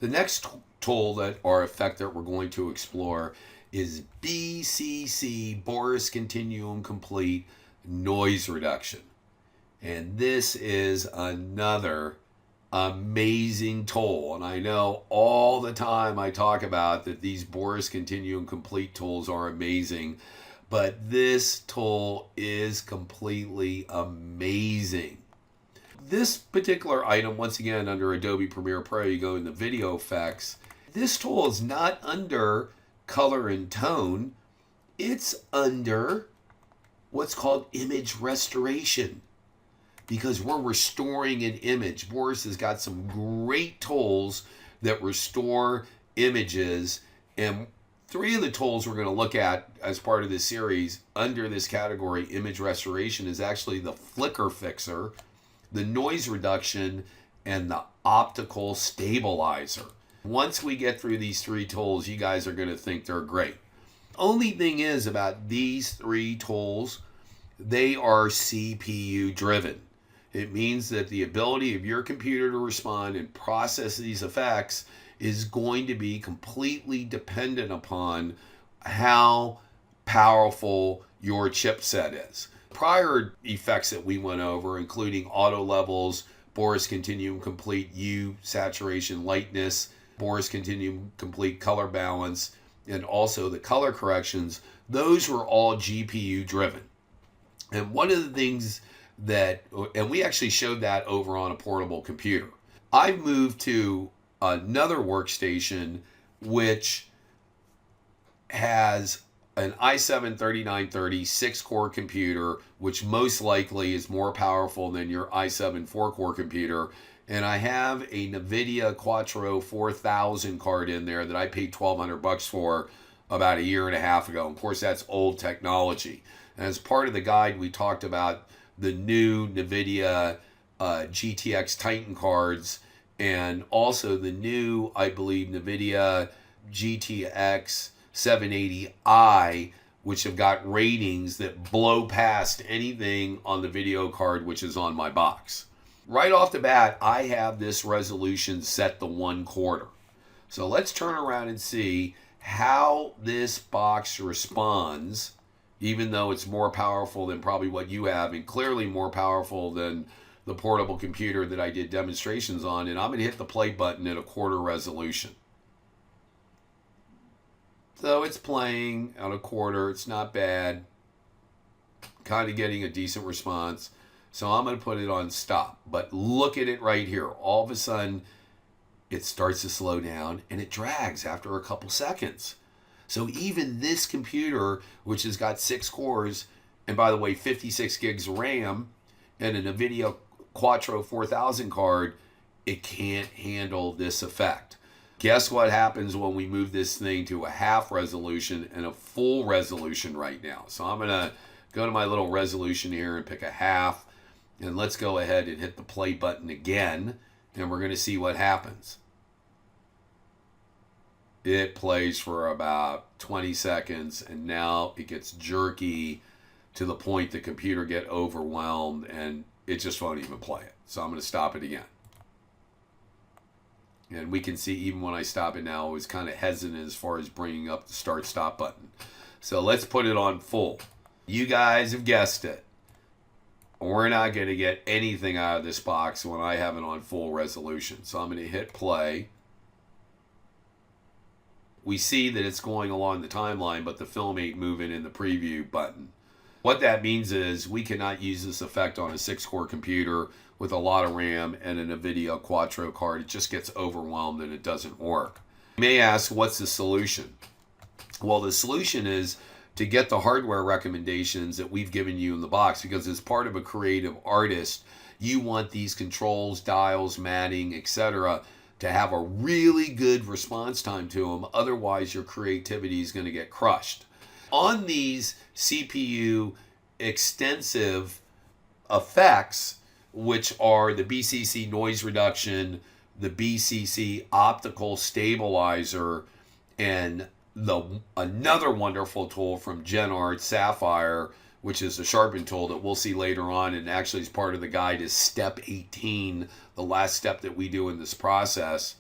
The next tool or effect that we're going to explore is BCC, Boris Continuum Complete Noise Reduction. And this is another amazing tool. And I know all the time I talk about that these Boris Continuum Complete tools are amazing, but this tool is completely amazing. This particular item, once again, under Adobe Premiere Pro, you go in the video effects. This tool is not under color and tone. It's under what's called image restoration, because we're restoring an image. Boris has got some great tools that restore images, and three of the tools we're going to look at as part of this series under this category, image restoration, is actually the flicker fixer, the noise reduction, and the optical stabilizer. Once we get through these three tools, you guys are going to think they're great. Only thing is about these three tools, they are CPU driven. It means that the ability of your computer to respond and process these effects is going to be completely dependent upon how powerful your chipset is. Prior effects that we went over, including auto levels, Boris Continuum Complete U, saturation, lightness, Boris Continuum Complete color balance, and also the color corrections, those were all GPU driven. And one of the things and we actually showed that over on a portable computer. I've moved to another workstation which has an i7-3930 6-core computer, which most likely is more powerful than your i7 4-core computer. And I have a NVIDIA Quattro 4000 card in there that I paid $1,200 for about a year and a half ago. Of course, that's old technology. And as part of the guide, we talked about the new NVIDIA GTX Titan cards, and also the new, I believe, NVIDIA GTX 780i, which have got ratings that blow past anything on the video card which is on my box. Right off the bat, I have this resolution set to 1/4. So let's turn around and see how this box responds, even though it's more powerful than probably what you have, and clearly more powerful than the portable computer that I did demonstrations on. And I'm going to hit the play button at 1/4 resolution. So it's playing at 1/4. It's not bad. Kind of getting a decent response. So I'm going to put it on stop. But look at it right here. All of a sudden, it starts to slow down, and it drags after a couple seconds. So even this computer, which has got 6 cores, and by the way, 56 gigs of RAM, and a NVIDIA Quattro 4000 card, it can't handle this effect. Guess what happens when we move this thing to a half resolution and a full resolution right now? So I'm going to go to my little resolution here and pick a half, and let's go ahead and hit the play button again, and we're going to see what happens. It plays for about 20 seconds, and now it gets jerky to the point the computer get overwhelmed, and it just won't even play it. So I'm going to stop it again. And we can see even when I stop it now, it was kind of hesitant as far as bringing up the start-stop button. So let's put it on full. You guys have guessed it. We're not going to get anything out of this box when I have it on full resolution. So I'm going to hit play. We see that it's going along the timeline, but the film ain't moving in the preview button. What that means is we cannot use this effect on a 6-core computer with a lot of RAM and an NVIDIA Quattro card. It just gets overwhelmed and it doesn't work. You may ask, what's the solution? Well, the solution is to get the hardware recommendations that we've given you in the box, because as part of a creative artist, you want these controls, dials, matting, etc., to have a really good response time to them. Otherwise, your creativity is going to get crushed. On these CPU extensive effects, which are the BCC noise reduction, the BCC optical stabilizer, and another wonderful tool from GenArt Sapphire, which is a sharpen tool that we'll see later on, and actually as part of the guide is step 18, the last step that we do in this process.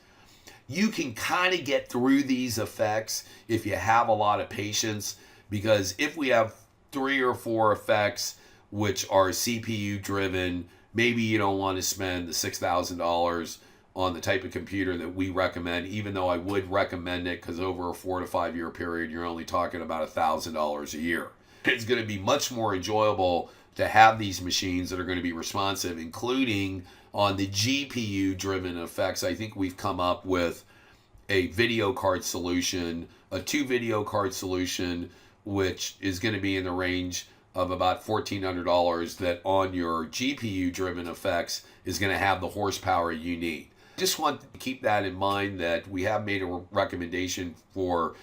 You can kind of get through these effects if you have a lot of patience, because if we have 3 or 4 effects which are CPU driven, maybe you don't want to spend the $6,000 on the type of computer that we recommend, even though I would recommend it, because over a 4 to 5 year period, you're only talking about $1,000 a year. It's going to be much more enjoyable to have these machines that are going to be responsive, including on the GPU driven effects. I think we've come up with a video card solution, a 2 video card solution, which is going to be in the range of about $1,400, that on your GPU driven effects is going to have the horsepower you need. Just want to keep that in mind, that we have made a recommendation for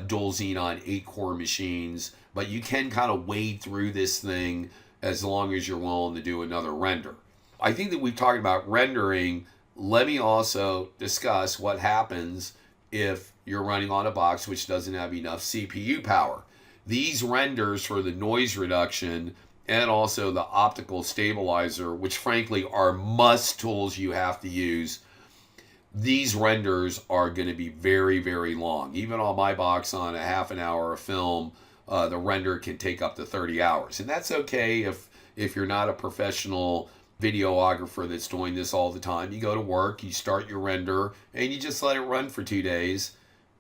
dual Xenon 8-core machines, but you can kind of wade through this thing as long as you're willing to do another render. I think that we've talked about rendering. Let me also discuss what happens if you're running on a box which doesn't have enough CPU power. These renders for the noise reduction and also the optical stabilizer, which frankly are must tools you have to use, these renders are going to be very, very long. Even on my box, on a half an hour of film, the render can take up to 30 hours. And that's okay if you're not a professional videographer that's doing this all the time. You go to work, you start your render, and you just let it run for 2 days,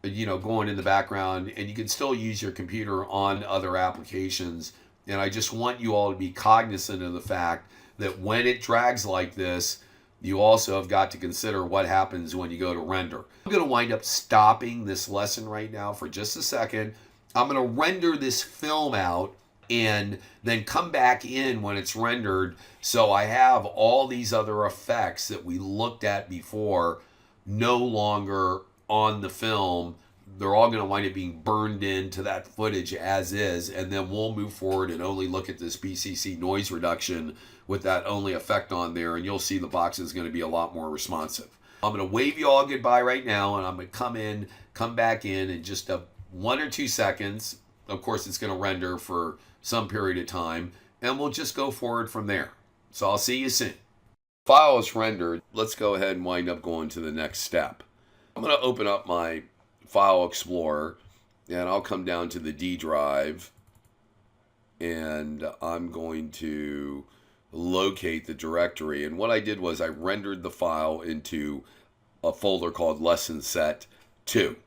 going in the background, and you can still use your computer on other applications. And I just want you all to be cognizant of the fact that when it drags like this, you also have got to consider what happens when you go to render. I'm going to wind up stopping this lesson right now for just a second. I'm going to render this film out and then come back in when it's rendered, so I have all these other effects that we looked at before no longer on the film. They're all going to wind up being burned into that footage as is, and then we'll move forward and only look at this BCC noise reduction with that only effect on there, and you'll see the box is going to be a lot more responsive. I'm going to wave you all goodbye right now, and I'm going to come back in just 1 or 2 seconds. Of course, it's going to render for some period of time, and we'll just go forward from there. So I'll see you soon. File is rendered. Let's go ahead and wind up going to the next step. I'm going to open up my File Explorer, and I'll come down to the D drive, and I'm going to locate the directory. And what I did was I rendered the file into a folder called Lesson Set 2.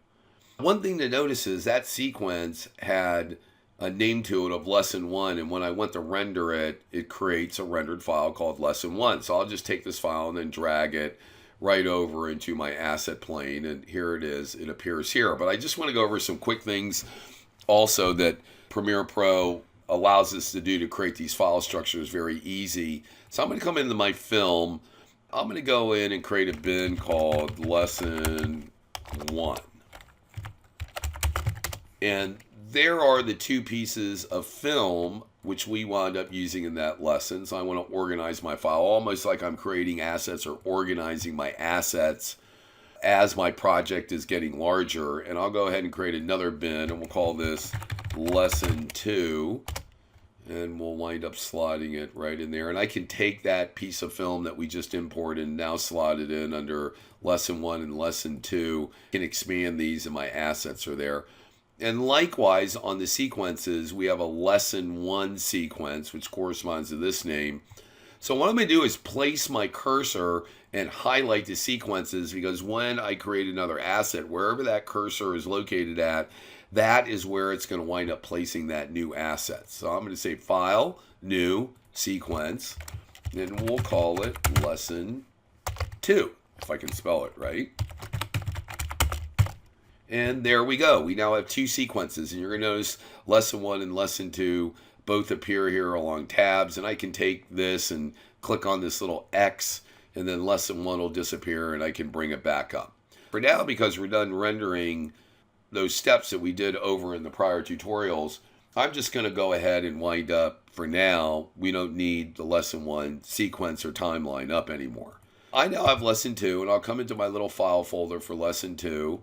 One thing to notice is that sequence had a name to it of Lesson 1, and when I went to render it, it creates a rendered file called Lesson 1. So I'll just take this file and then drag it right over into my asset plane, and here it is. It appears here. But I just want to go over some quick things also that Premiere Pro allows us to do to create these file structures very easy. So I'm going to come into my film. I'm going to go in and create a bin called Lesson 1. And there are the 2 pieces of film which we wound up using in that lesson. So I want to organize my file almost like I'm creating assets or organizing my assets as my project is getting larger. And I'll go ahead and create another bin, and we'll call this Lesson 2. And we'll wind up slotting it right in there. And I can take that piece of film that we just imported and now slot it in under Lesson 1 and Lesson 2. I can expand these, and my assets are there. And likewise, on the sequences, we have a Lesson 1 sequence, which corresponds to this name. So what I'm going to do is place my cursor and highlight the sequences, because when I create another asset, wherever that cursor is located at, that is where it's going to wind up placing that new asset. So I'm going to say File, New, Sequence, and we'll call it Lesson 2, if I can spell it right. And there we go. We now have 2 sequences, and you're going to notice Lesson 1 and Lesson 2 both appear here along tabs, and I can take this and click on this little X, and then Lesson 1 will disappear, and I can bring it back up. For now, because we're done rendering those steps that we did over in the prior tutorials, I'm just going to go ahead and wind up, for now, we don't need the Lesson 1 sequence or timeline up anymore. I now have Lesson 2, and I'll come into my little file folder for Lesson 2.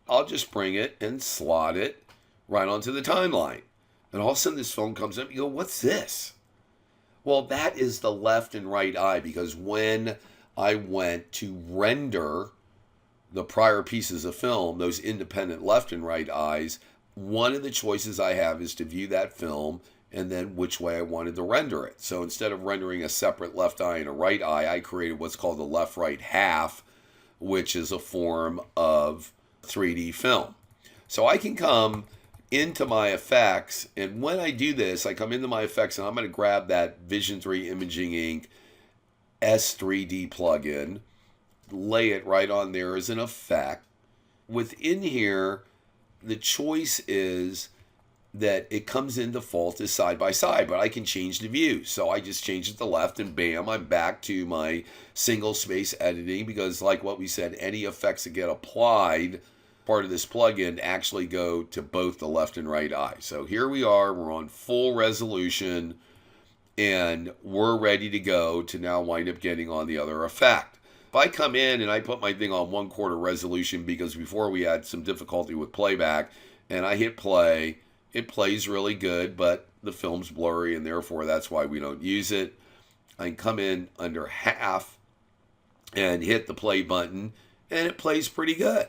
I'll just bring it and slot it right onto the timeline. And all of a sudden this film comes up, you go, what's this? Well, that is the left and right eye, because when I went to render the prior pieces of film, those independent left and right eyes, one of the choices I have is to view that film and then which way I wanted to render it. So instead of rendering a separate left eye and a right eye, I created what's called the left-right half, which is a form of 3D film. So I can come into my effects, and when I do this, I come into my effects and I'm going to grab that Vision 3 Imaging Inc. S3D plugin, lay it right on there as an effect. Within here, the choice is that it comes in default as side by side, but I can change the view. So I just change it to left and bam, I'm back to my single space editing, because like what we said, any effects that get applied, part of this plugin, actually go to both the left and right eye. So here we are, we're on full resolution and we're ready to go to now wind up getting on the other effect. If I come in and I put my thing on 1/4 resolution, because before we had some difficulty with playback, and I hit play, it plays really good, but the film's blurry and therefore that's why we don't use it. I can come in under half and hit the play button and it plays pretty good.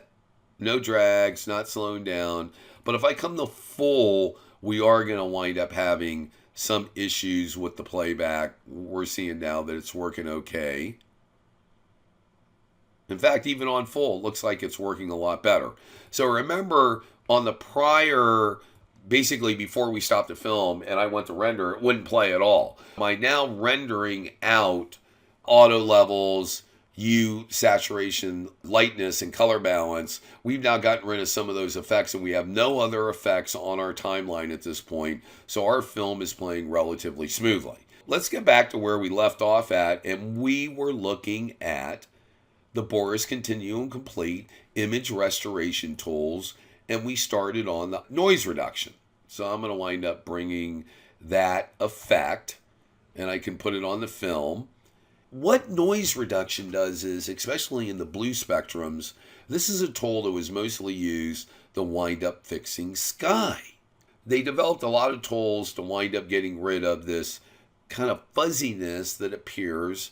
No drags, not slowing down. But if I come to full, we are going to wind up having some issues with the playback. We're seeing now that it's working okay. In fact, even on full, it looks like it's working a lot better. So remember, on the prior, basically before we stopped the film and I went to render, it wouldn't play at all. By now rendering out auto levels, hue, saturation, lightness, and color balance, we've now gotten rid of some of those effects and we have no other effects on our timeline at this point. So our film is playing relatively smoothly. Let's get back to where we left off at, and we were looking at the Boris Continuum Complete image restoration tools, and we started on the noise reduction. So I'm going to wind up bringing that effect, and I can put it on the film. What noise reduction does is, especially in the blue spectrums, this is a tool that was mostly used to wind up fixing sky. They developed a lot of tools to wind up getting rid of this kind of fuzziness that appears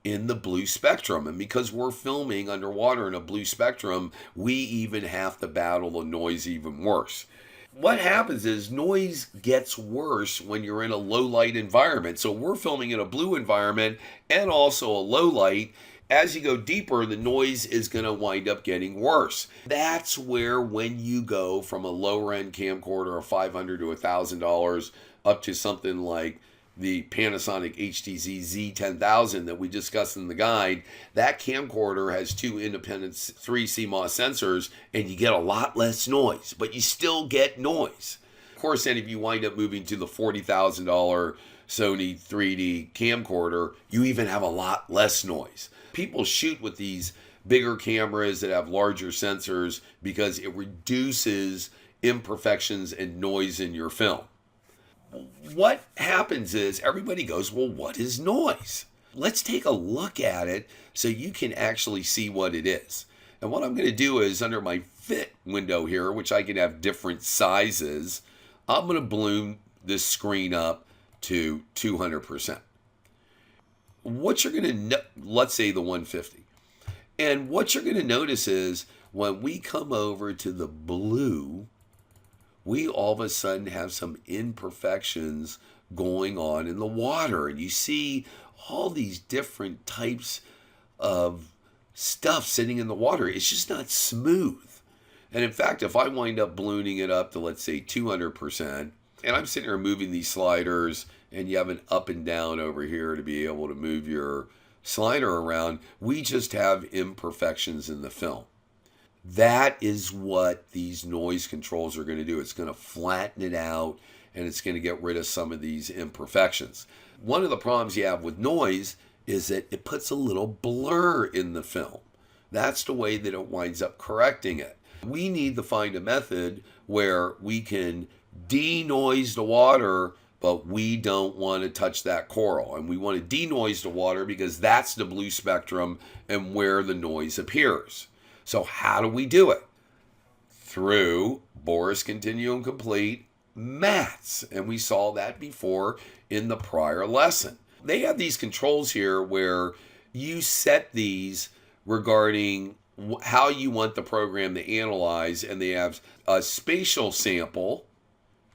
in the blue spectrum. And because we're filming underwater in a blue spectrum, we even have to battle the noise even worse. What happens is noise gets worse when you're in a low light environment. So we're filming in a blue environment and also a low light. As you go deeper, the noise is going to wind up getting worse. That's where, when you go from a lower end camcorder of $500 to $1,000 up to something like the Panasonic HTZ Z10000 that we discussed in the guide, that camcorder has 2 independent 3 CMOS sensors, and you get a lot less noise, but you still get noise. Of course, then if you wind up moving to the $40,000 Sony 3D camcorder, you even have a lot less noise. People shoot with these bigger cameras that have larger sensors because it reduces imperfections and noise in your film. What happens is everybody goes, well, what is noise? Let's take a look at it so you can actually see what it is. And what I'm going to do is, under my fit window here, which I can have different sizes, I'm going to balloon this screen up to 200%. What you're going to, let's say the 150. And what you're going to notice is when we come over to the blue, we all of a sudden have some imperfections going on in the water. And you see all these different types of stuff sitting in the water. It's just not smooth. And in fact, if I wind up ballooning it up to, let's say, 200%, and I'm sitting here moving these sliders, and you have an up and down over here to be able to move your slider around, we just have imperfections in the film. That is what these noise controls are going to do. It's going to flatten it out, and it's going to get rid of some of these imperfections. One of the problems you have with noise is that it puts a little blur in the film. That's the way that it winds up correcting it. We need to find a method where we can denoise the water, but we don't want to touch that coral. And we want to denoise the water because that's the blue spectrum and where the noise appears. So how do we do it? Through Boris Continuum Complete mats. And we saw that before in the prior lesson. They have these controls here where you set these regarding how you want the program to analyze, and they have a spatial sample,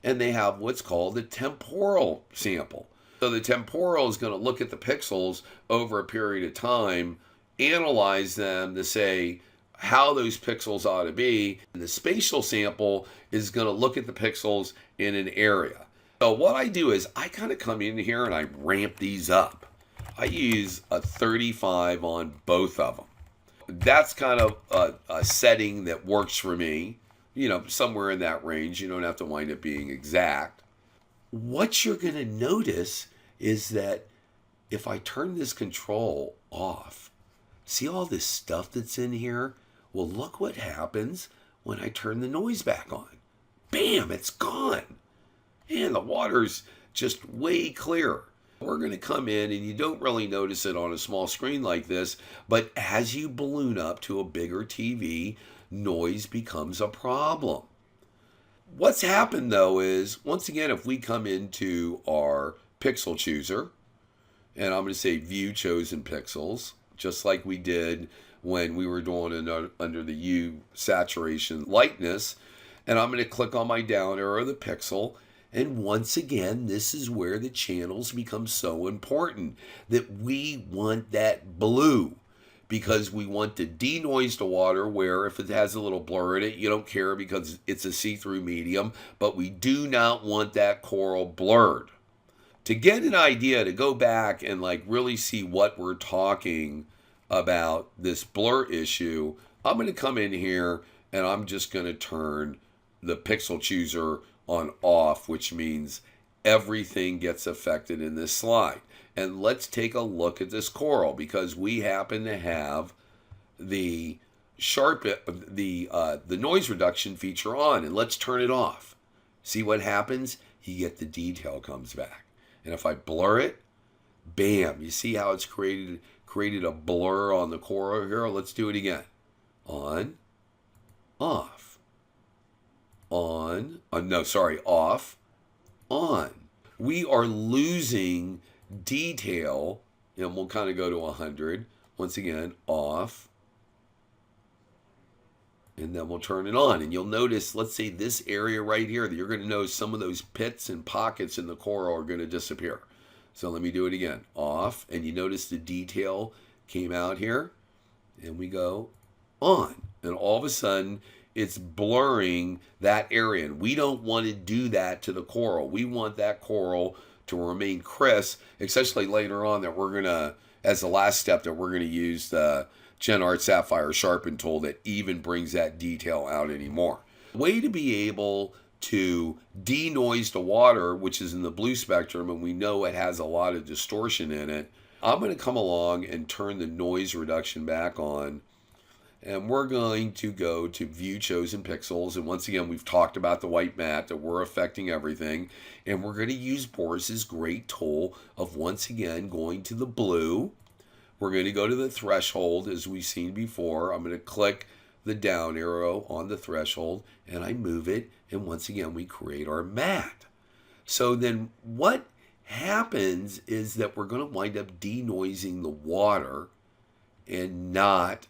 and they have what's called a temporal sample. So the temporal is going to look at the pixels over a period of time, analyze them to say how those pixels ought to be. And the spatial sample is going to look at the pixels in an area. So what I do is I kind of come in here and I ramp these up. I use a 35 on both of them. That's kind of a setting that works for me. Somewhere in that range. You don't have to wind up being exact. What you're going to notice is that if I turn this control off, see all this stuff that's in here? Well, look what happens when I turn the noise back on. Bam, it's gone. And the water's just way clearer. We're going to come in, and you don't really notice it on a small screen like this, but as you balloon up to a bigger TV, noise becomes a problem. What's happened though is, once again, if we come into our pixel chooser, and I'm going to say view chosen pixels, just like we did when we were doing it under the U saturation lightness, and I'm going to click on my down arrow of the pixel. And once again, this is where the channels become so important, that we want that blue, because we want to denoise the water, where if it has a little blur in it, you don't care because it's a see-through medium, but we do not want that coral blurred. To get an idea, to go back and really see what we're talking about, this blur issue, I'm going to come in here and I'm just going to turn the pixel chooser on off, which means everything gets affected in this slide. And let's take a look at this coral, because we happen to have the noise reduction feature on, and let's turn it off. See what happens? You get the detail comes back. And if I blur it, bam, you see how it's created a blur on the coral here? Let's do it again. On, off, on, off, on. We are losing detail, and we'll kind of go to 100. Once again, off, and then we'll turn it on. And you'll notice, let's say this area right here, that you're going to notice some of those pits and pockets in the coral are going to disappear. So let me do it again. Off, and you notice the detail came out here, and we go on. And all of a sudden, it's blurring that area. And we don't want to do that to the coral. We want that coral to remain crisp, especially later on, that we're going to, as the last step, that we're going to use the GenArt Sapphire Sharpen tool that even brings that detail out anymore. Way to be able to denoise the water, which is in the blue spectrum, and we know it has a lot of distortion in it. I'm going to come along and turn the noise reduction back on, and we're going to go to view chosen pixels. And once again, we've talked about the white mat, that we're affecting everything. And we're going to use Boris's great tool of, once again, going to the blue. We're going to go to the threshold, as we've seen before. I'm going to click the down arrow on the threshold, and I move it. And once again, we create our mat. So then what happens is that we're going to wind up denoising the water and not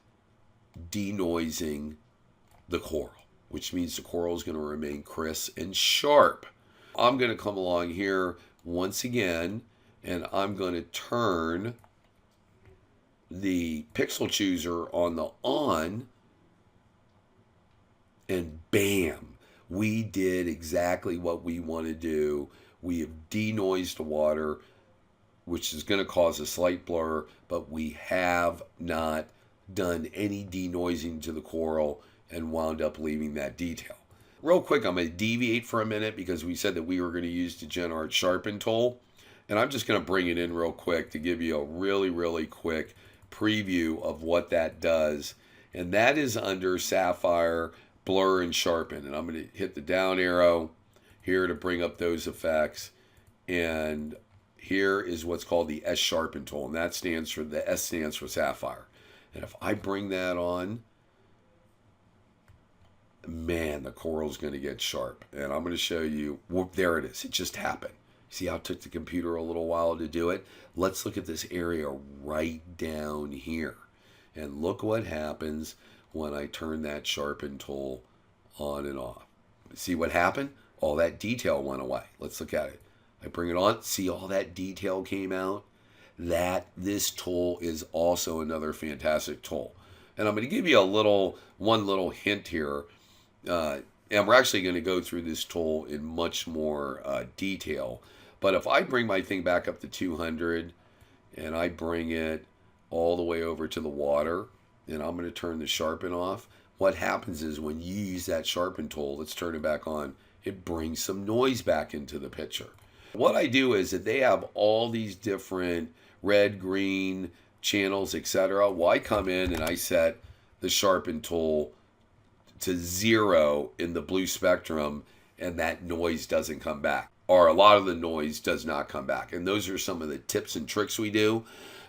denoising the coral, which means the coral is going to remain crisp and sharp. I'm going to come along here once again, and I'm going to turn the pixel chooser on the on, and bam, we did exactly what we want to do. We have denoised the water, which is going to cause a slight blur, but we have not done any denoising to the coral and wound up leaving that detail. Real quick, I'm going to deviate for a minute, because we said that we were going to use the GenArt Sharpen tool, and I'm just going to bring it in real quick to give you a really, really quick preview of what that does. And that is under Sapphire, Blur, and Sharpen. And I'm going to hit the down arrow here to bring up those effects. And here is what's called the S Sharpen tool, and that stands for, the S stands for Sapphire. And if I bring that on, man, the coral's going to get sharp. And I'm going to show you, whoop, there it is. It just happened. See how it took the computer a little while to do it? Let's look at this area right down here. And look what happens when I turn that sharpen tool on and off. See what happened? All that detail went away. Let's look at it. I bring it on. See, all that detail came out? This tool is also another fantastic tool. And I'm going to give you one little hint here. And we're actually going to go through this tool in much more detail. But if I bring my thing back up to 200 and I bring it all the way over to the water, and I'm going to turn the sharpen off, what happens is when you use that sharpen tool, let's turn it back on, it brings some noise back into the picture. What I do is that they have all these different red, green channels, etc. Well, I come in and I set the sharpen tool to 0 in the blue spectrum, and that noise doesn't come back, or a lot of the noise does not come back. And those are some of the tips and tricks we do.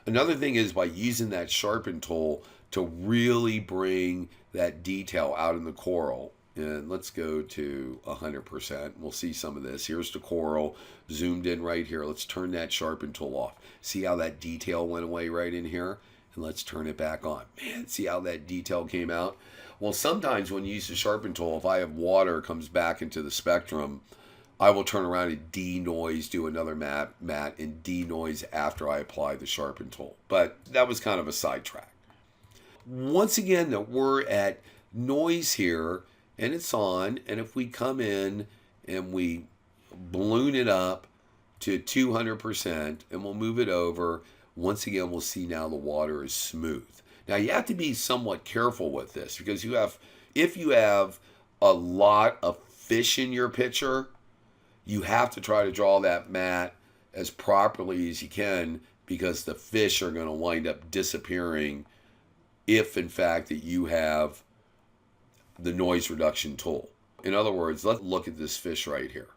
Another thing is by using that sharpen tool to really bring that detail out in the coral. And let's go to 100%. We'll see some of this. Here's the coral zoomed in right here. Let's turn that sharpen tool off. See how that detail went away right in here? And let's turn it back on. Man, see how that detail came out? Well, sometimes when you use the sharpen tool, if I have water comes back into the spectrum, I will turn around and denoise, do another matte, and denoise after I apply the sharpen tool. But that was kind of a sidetrack. Once again, that we're at noise here, and it's on, and if we come in and we balloon it up to 200% and we'll move it over, once again we'll see now the water is smooth. Now you have to be somewhat careful with this because if you have a lot of fish in your picture, you have to try to draw that matte as properly as you can because the fish are going to wind up disappearing if in fact that you have the noise reduction tool. In other words, let's look at this fish right here.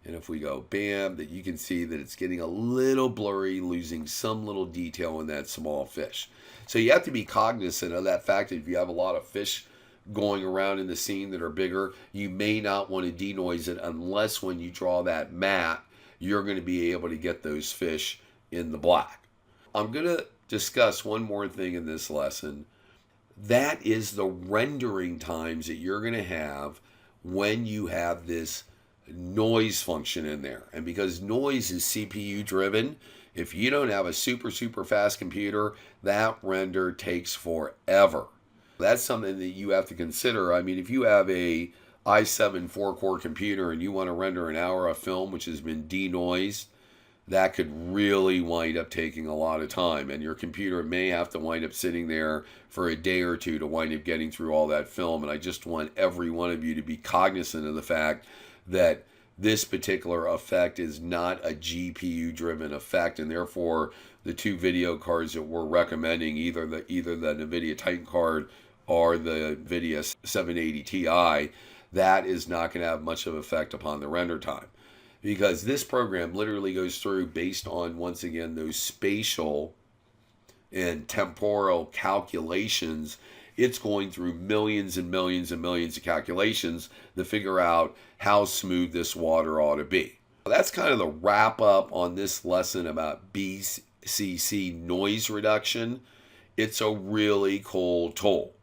And if we go bam, that you can see that it's getting a little blurry, losing some little detail in that small fish. So you have to be cognizant of that fact that if you have a lot of fish going around in the scene that are bigger, you may not want to denoise it unless when you draw that matte, you're going to be able to get those fish in the black. I'm going to discuss one more thing in this lesson. That is the rendering times that you're going to have when you have this noise function in there. And because noise is CPU driven, if you don't have a super fast computer, that render takes forever. That's something that you have to consider. I mean, if you have a i7 4-core computer and you want to render an hour of film which has been denoised, that could really wind up taking a lot of time, and your computer may have to wind up sitting there for a day or two to wind up getting through all that film. And I just want every one of you to be cognizant of the fact that this particular effect is not a GPU driven effect, and therefore the two video cards that we're recommending, either the NVIDIA Titan card or the NVIDIA 780 Ti, that is not going to have much of an effect upon the render time. Because this program literally goes through based on, once again, those spatial and temporal calculations. It's going through millions and millions and millions of calculations to figure out how smooth this water ought to be. That's kind of the wrap up on this lesson about BCC noise reduction. It's a really cool tool.